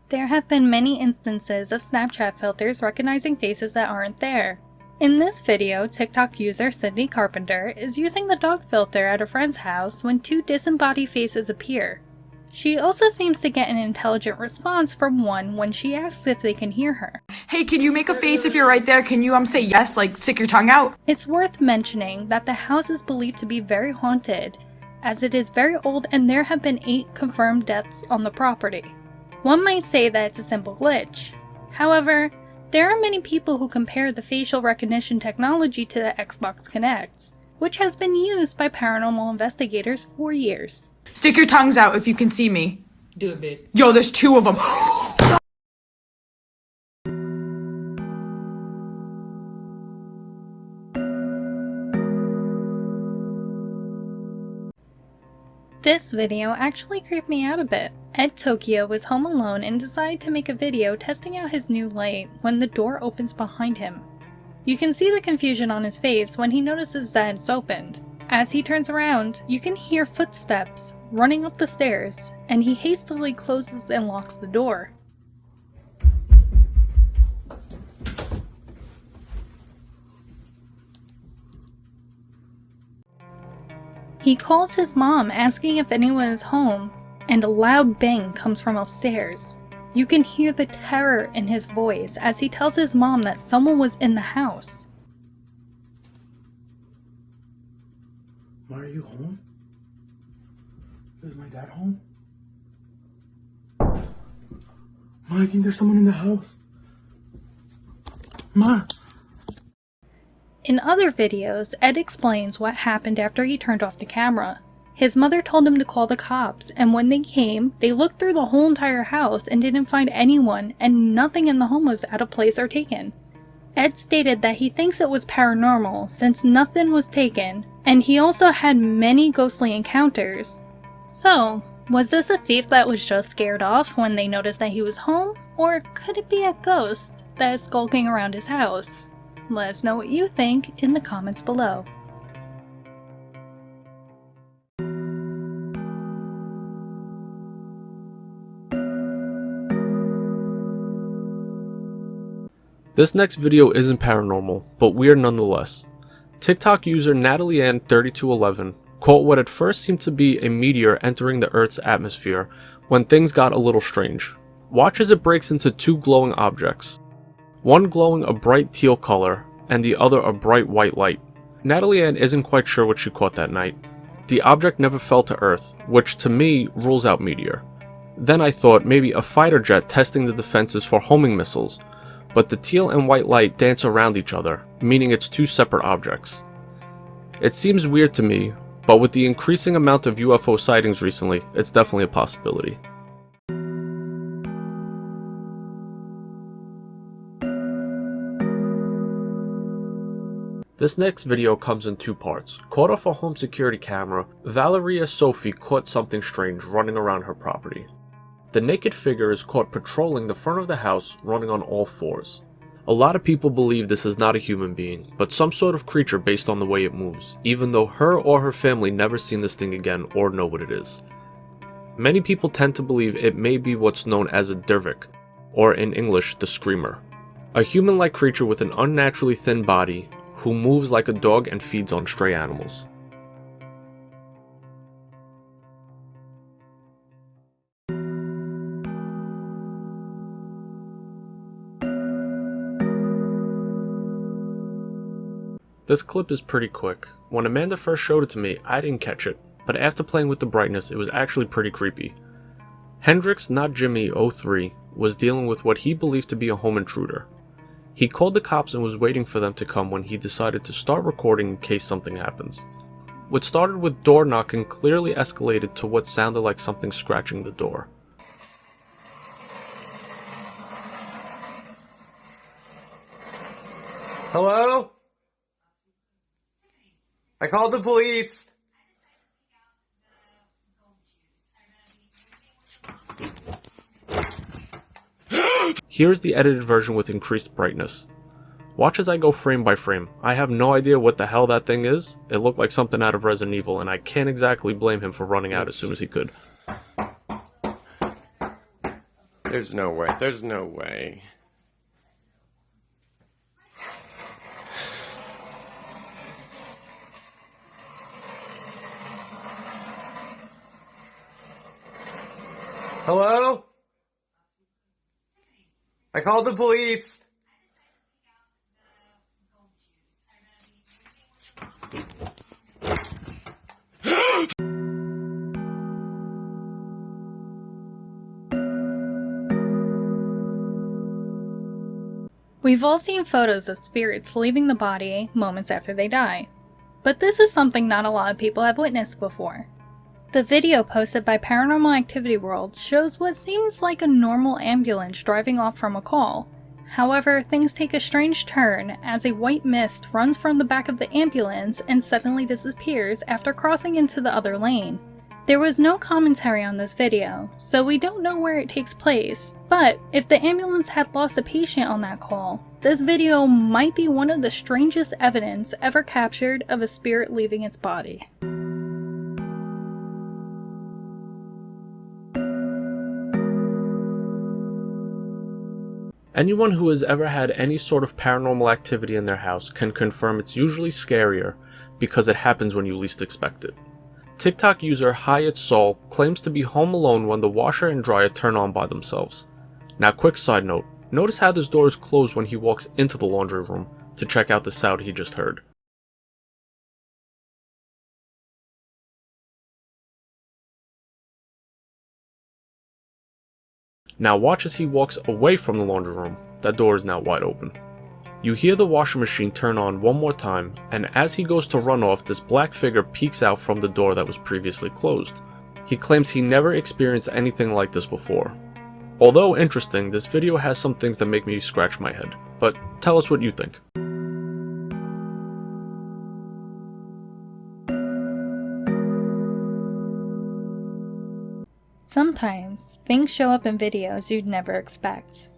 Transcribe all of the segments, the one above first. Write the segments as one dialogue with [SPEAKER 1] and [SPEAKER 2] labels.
[SPEAKER 1] There have been many instances of Snapchat filters recognizing faces that aren't there. In this video, TikTok user Sydney Carpenter is using the dog filter at a friend's house when two disembodied faces appear. She also seems to get an intelligent response from one when she asks if they can hear her.
[SPEAKER 2] Hey, can you make a face if you're right there? Can you say yes, like stick your tongue out?
[SPEAKER 1] It's worth mentioning that the house is believed to be very haunted, as it is very old and there have been 8 confirmed deaths on the property. One might say that it's a simple glitch. However, there are many people who compare the facial recognition technology to the Xbox Kinect, which has been used by paranormal investigators for years.
[SPEAKER 2] Stick your tongues out if you can see me.
[SPEAKER 3] Do it, babe.
[SPEAKER 2] Yo, there's 2 of them.
[SPEAKER 1] This video actually creeped me out a bit. Ed Tokyo was home alone and decided to make a video testing out his new light when the door opens behind him. You can see the confusion on his face when he notices that it's opened. As he turns around, you can hear footsteps running up the stairs, and he hastily closes and locks the door. He calls his mom asking if anyone is home, and a loud bang comes from upstairs. You can hear the terror in his voice as he tells his mom that someone was in the house.
[SPEAKER 4] Ma, are you home? Is my dad home? Ma, I think there's someone in the house. Ma!
[SPEAKER 1] In other videos, Ed explains what happened after he turned off the camera. His mother told him to call the cops, and when they came, they looked through the whole entire house and didn't find anyone, and nothing in the home was out of place or taken. Ed stated that he thinks it was paranormal since nothing was taken, and he also had many ghostly encounters. So, was this a thief that was just scared off when they noticed that he was home? Or could it be a ghost that is skulking around his house? Let us know what you think in the comments below.
[SPEAKER 5] This next video isn't paranormal, but weird nonetheless. TikTok user NatalieAnn3211 caught what at first seemed to be a meteor entering the Earth's atmosphere when things got a little strange. Watch as it breaks into 2 glowing objects. One glowing a bright teal color, and the other a bright white light. Natalie Ann isn't quite sure what she caught that night. The object never fell to Earth, which to me rules out meteor. Then I thought maybe a fighter jet testing the defenses for homing missiles, but the teal and white light dance around each other, meaning it's 2 separate objects. It seems weird to me, but with the increasing amount of UFO sightings recently, it's definitely a possibility. This next video comes in 2 parts. Caught off a home security camera, Valeria Sophie caught something strange running around her property. The naked figure is caught patrolling the front of the house, running on all 4s. A lot of people believe this is not a human being, but some sort of creature based on the way it moves, even though her or her family never seen this thing again or know what it is. Many people tend to believe it may be what's known as a dervik, or in English, the Screamer. A human-like creature with an unnaturally thin body, who moves like a dog and feeds on stray animals. This clip is pretty quick. When Amanda first showed it to me, I didn't catch it, but after playing with the brightness, it was actually pretty creepy. Hendrix Not Jimmy 03 was dealing with what he believed to be a home intruder. He called the cops and was waiting for them to come when he decided to start recording in case something happens. What started with door knocking clearly escalated to what sounded like something scratching the door.
[SPEAKER 3] Hello? I called the police.
[SPEAKER 5] Here's the edited version with increased brightness. Watch as I go frame by frame. I have no idea what the hell that thing is. It looked like something out of Resident Evil, and I can't exactly blame him for running out as soon as he could.
[SPEAKER 3] There's no way. There's no way. Hello? I called the police.
[SPEAKER 1] We've all seen photos of spirits leaving the body moments after they die, but this is something not a lot of people have witnessed before. The video posted by Paranormal Activity World shows what seems like a normal ambulance driving off from a call. However, things take a strange turn as a white mist runs from the back of the ambulance and suddenly disappears after crossing into the other lane. There was no commentary on this video, so we don't know where it takes place, but if the ambulance had lost a patient on that call, this video might be one of the strangest evidence ever captured of a spirit leaving its body.
[SPEAKER 5] Anyone who has ever had any sort of paranormal activity in their house can confirm it's usually scarier because it happens when you least expect it. TikTok user Hyatt Saul claims to be home alone when the washer and dryer turn on by themselves. Now, quick side note, notice how this door is closed when he walks into the laundry room to check out the sound he just heard. Now watch as he walks away from the laundry room. That door is now wide open. You hear the washing machine turn on one more time, and as he goes to run off, this black figure peeks out from the door that was previously closed. He claims he never experienced anything like this before. Although interesting, this video has some things that make me scratch my head, but tell us what you think.
[SPEAKER 1] Sometimes, things show up in videos you'd never expect.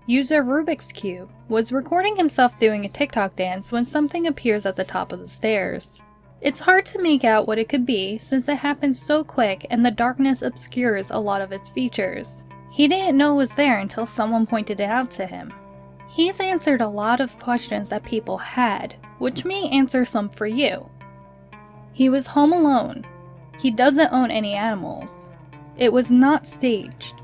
[SPEAKER 1] User Rubik's Cube was recording himself doing a TikTok dance when something appears at the top of the stairs. It's hard to make out what it could be since it happens so quick and the darkness obscures a lot of its features. He didn't know it was there until someone pointed it out to him. He's answered a lot of questions that people had, which may answer some for you. He was home alone. He doesn't own any animals. It was not staged.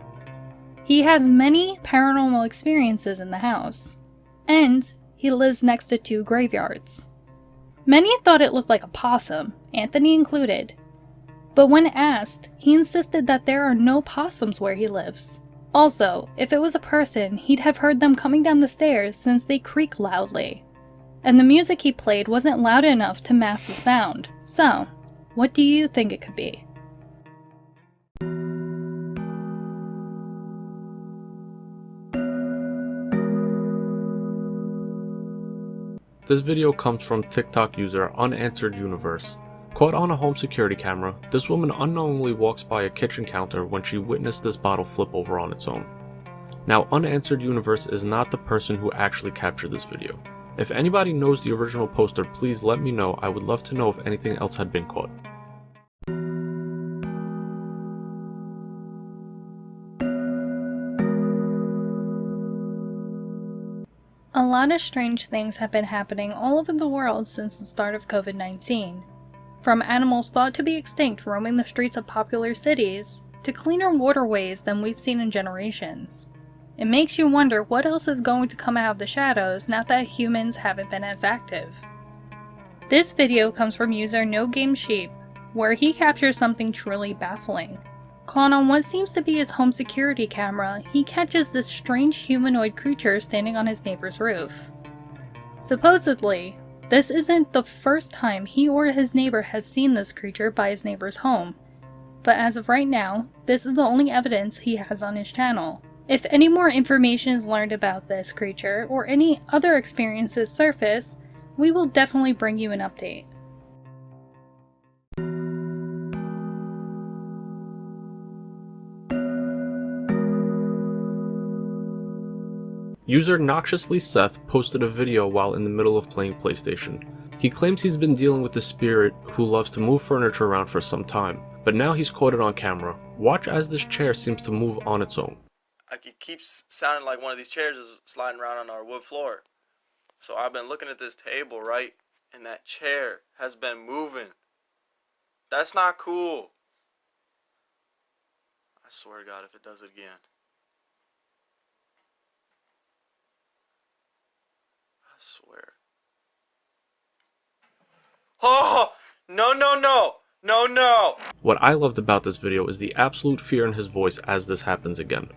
[SPEAKER 1] He has many paranormal experiences in the house, and he lives next to 2 graveyards. Many thought it looked like a possum, Anthony included, but when asked, he insisted that there are no possums where he lives. Also, if it was a person, he'd have heard them coming down the stairs since they creak loudly. And the music he played wasn't loud enough to mask the sound. So, what do you think it could be?
[SPEAKER 5] This video comes from TikTok user Unanswered Universe. Caught on a home security camera, this woman unknowingly walks by a kitchen counter when she witnessed this bottle flip over on its own. Now, Unanswered Universe is not the person who actually captured this video. If anybody knows the original poster, please let me know. I would love to know if anything else had been caught.
[SPEAKER 1] A lot of strange things have been happening all over the world since the start of COVID-19. From animals thought to be extinct roaming the streets of popular cities, to cleaner waterways than we've seen in generations. It makes you wonder what else is going to come out of the shadows now that humans haven't been as active. This video comes from user No Game Sheep, where he captures something truly baffling. Caught on what seems to be his home security camera, he catches this strange humanoid creature standing on his neighbor's roof. Supposedly, this isn't the first time he or his neighbor has seen this creature by his neighbor's home, but as of right now, this is the only evidence he has on his channel. If any more information is learned about this creature or any other experiences surface, we will definitely bring you an update.
[SPEAKER 5] User Noxiously Seth posted a video while in the middle of playing PlayStation. He claims he's been dealing with the spirit who loves to move furniture around for some time, but now he's caught it on camera. Watch as this chair seems to move on its own.
[SPEAKER 6] Like, it keeps sounding like one of these chairs is sliding around on our wood floor. So I've been looking at this table, right? And that chair has been moving. That's not cool. I swear to God, if it does it again. I swear. Oh! No, no, no! No, no!
[SPEAKER 5] What I loved about this video is the absolute fear in his voice as this happens again.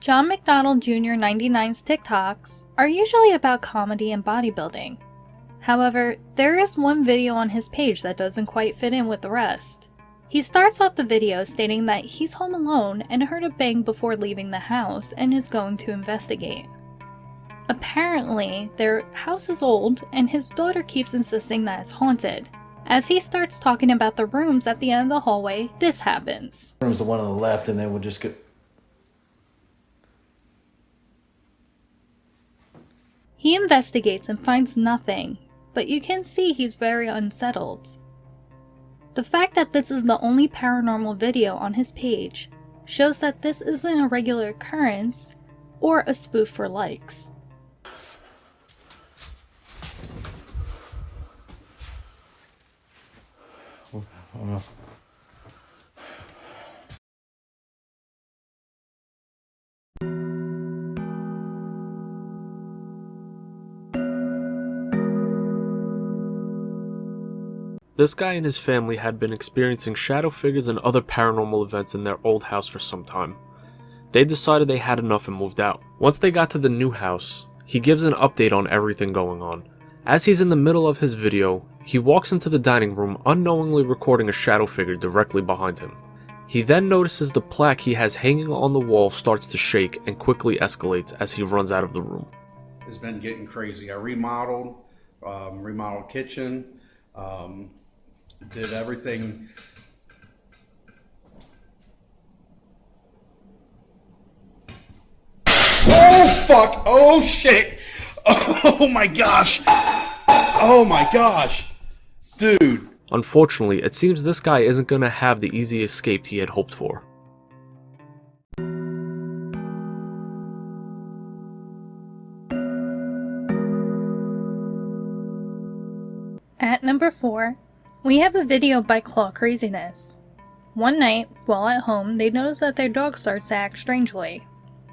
[SPEAKER 1] John McDonald Jr. 99's TikToks are usually about comedy and bodybuilding. However, there is one video on his page that doesn't quite fit in with the rest. He starts off the video stating that he's home alone and heard a bang before leaving the house and is going to investigate. Apparently, their house is old and his daughter keeps insisting that it's haunted. As he starts talking about the rooms at the end of the hallway, this happens.
[SPEAKER 7] Room's the one on the left, and then we'll just go.
[SPEAKER 1] He investigates and finds nothing, but you can see he's very unsettled. The fact that this is the only paranormal video on his page shows that this isn't a regular occurrence or a spoof for likes.
[SPEAKER 5] This guy and his family had been experiencing shadow figures and other paranormal events in their old house for some time. They decided they had enough and moved out. Once they got to the new house, he gives an update on everything going on. As he's in the middle of his video, he walks into the dining room unknowingly recording a shadow figure directly behind him. He then notices the plaque he has hanging on the wall starts to shake and quickly escalates as he runs out of the room.
[SPEAKER 8] It's been getting crazy. I remodeled kitchen, did everything. Oh fuck! Oh shit! Oh my gosh! Oh my gosh! Dude!
[SPEAKER 5] Unfortunately, it seems this guy isn't gonna have the easy escape he had hoped for.
[SPEAKER 1] At number 4, we have a video by Claw Craziness. One night, while at home, they notice that their dog starts to act strangely.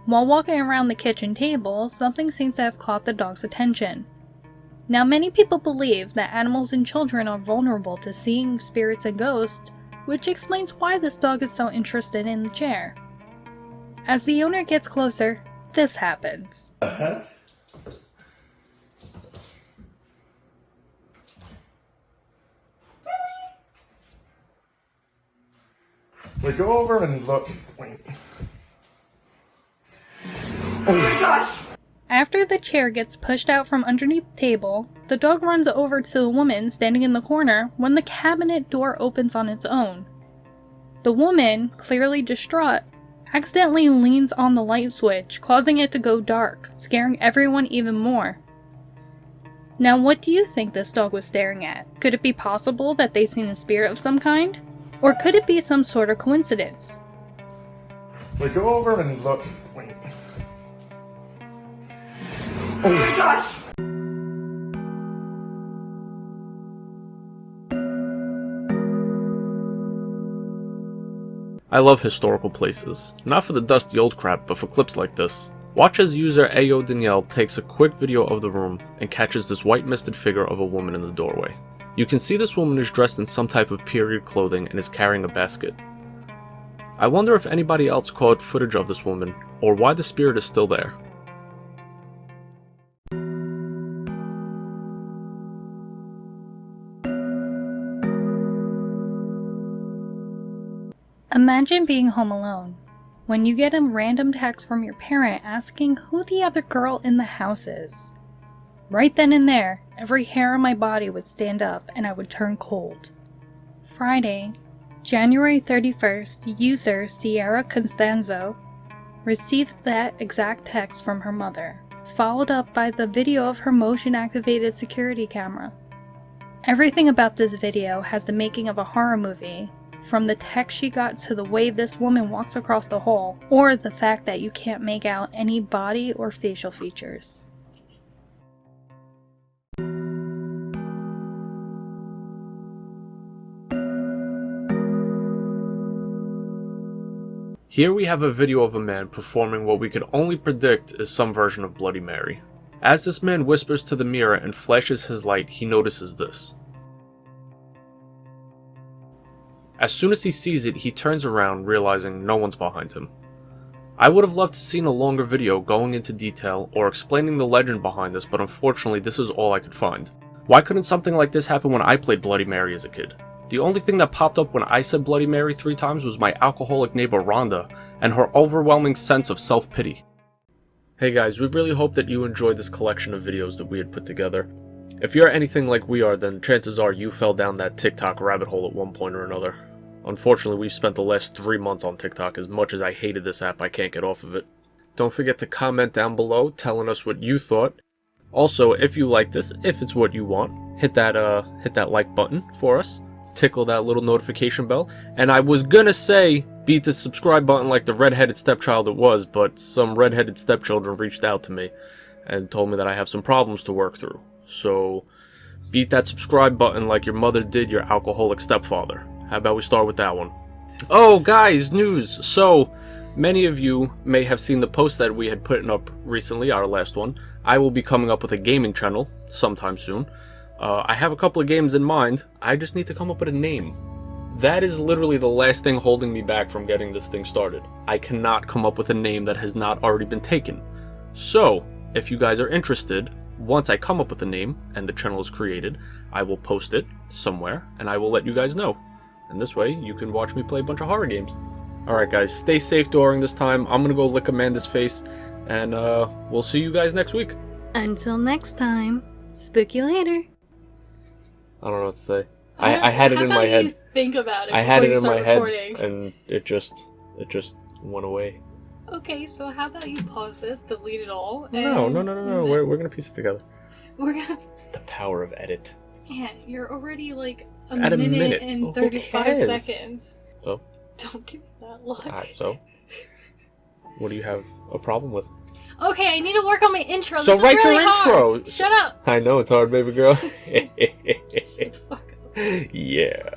[SPEAKER 1] While walking around the kitchen table, something seems to have caught the dog's attention. Now, many people believe that animals and children are vulnerable to seeing spirits and ghosts, which explains why this dog is so interested in the chair. As the owner gets closer, this happens.
[SPEAKER 4] Like, go over and look. Wait.
[SPEAKER 1] After the chair gets pushed out from underneath the table, the dog runs over to the woman standing in the corner when the cabinet door opens on its own. The woman, clearly distraught, accidentally leans on the light switch, causing it to go dark, scaring everyone even more. Now, what do you think this dog was staring at? Could it be possible that they've seen a spirit of some kind? Or could it be some sort of coincidence?
[SPEAKER 4] Like, go over and look. Wait.
[SPEAKER 2] Oh my gosh!
[SPEAKER 5] I love historical places, not for the dusty old crap, but for clips like this. Watch as user Ayo Danielle takes a quick video of the room and catches this white misted figure of a woman in the doorway. You can see this woman is dressed in some type of period clothing and is carrying a basket. I wonder if anybody else caught footage of this woman, or why the spirit is still there.
[SPEAKER 1] Imagine being home alone, when you get a random text from your parent asking who the other girl in the house is. Right then and there, every hair on my body would stand up and I would turn cold. Friday, January 31st, user Sierra Constanzo received that exact text from her mother, followed up by the video of her motion-activated security camera. Everything about this video has the making of a horror movie, from the text she got to the way this woman walks across the hall, or the fact that you can't make out any body or facial features.
[SPEAKER 5] Here we have a video of a man performing what we could only predict is some version of Bloody Mary. As this man whispers to the mirror and flashes his light, he notices this. As soon as he sees it, he turns around, realizing no one's behind him. I would have loved to seen a longer video going into detail or explaining the legend behind this, but unfortunately this is all I could find. Why couldn't something like this happen when I played Bloody Mary as a kid? The only thing that popped up when I said Bloody Mary 3 times was my alcoholic neighbor Rhonda and her overwhelming sense of self-pity. Hey guys, we really hope that you enjoyed this collection of videos that we had put together. If you're anything like we are, then chances are you fell down that TikTok rabbit hole at one point or another. Unfortunately, we've spent the last 3 months on TikTok. As much as I hated this app, I can't get off of it. Don't forget to comment down below telling us what you thought. Also, if you like this, if it's what you want, hit that like button for us. Tickle that little notification bell. And I was gonna say beat the subscribe button like the redheaded stepchild it was, but some redheaded stepchildren reached out to me and told me that I have some problems to work through. So beat that subscribe button like your mother did your alcoholic stepfather. How about we start with that one? Oh guys, news! So many of you may have seen the post that we had put up recently, our last one. I will be coming up with a gaming channel sometime soon. I have a couple of games in mind. I just need to come up with a name. That is literally the last thing holding me back from getting this thing started. I cannot come up with a name that has not already been taken. So, if you guys are interested, once I come up with a name and the channel is created, I will post it somewhere and I will let you guys know. And this way, you can watch me play a bunch of horror games. Alright guys, stay safe during this time. I'm gonna go lick Amanda's face, and we'll see you guys next week.
[SPEAKER 1] Until next time, spooky later.
[SPEAKER 5] I don't know what to say. I had it in my head.
[SPEAKER 1] You think about it.
[SPEAKER 5] I had it
[SPEAKER 1] before
[SPEAKER 5] in my
[SPEAKER 1] you
[SPEAKER 5] head,
[SPEAKER 1] start recording.
[SPEAKER 5] and it just went away.
[SPEAKER 1] Okay, so how about you pause this, delete it all?
[SPEAKER 5] No. We're gonna piece it together.
[SPEAKER 1] We're gonna.
[SPEAKER 5] It's the power of edit.
[SPEAKER 1] Man, you're already like a
[SPEAKER 5] At
[SPEAKER 1] minute
[SPEAKER 5] Who
[SPEAKER 1] and 35
[SPEAKER 5] cares?
[SPEAKER 1] seconds.
[SPEAKER 5] So?
[SPEAKER 1] Don't give me that look.
[SPEAKER 5] So? What do you have a problem with?
[SPEAKER 1] Okay, I need to work on my intro.
[SPEAKER 5] So
[SPEAKER 1] this
[SPEAKER 5] write
[SPEAKER 1] is really
[SPEAKER 5] your
[SPEAKER 1] hard.
[SPEAKER 5] intro.
[SPEAKER 1] Shut up.
[SPEAKER 5] I know it's hard, baby girl.
[SPEAKER 1] Fuck up.
[SPEAKER 5] Yeah.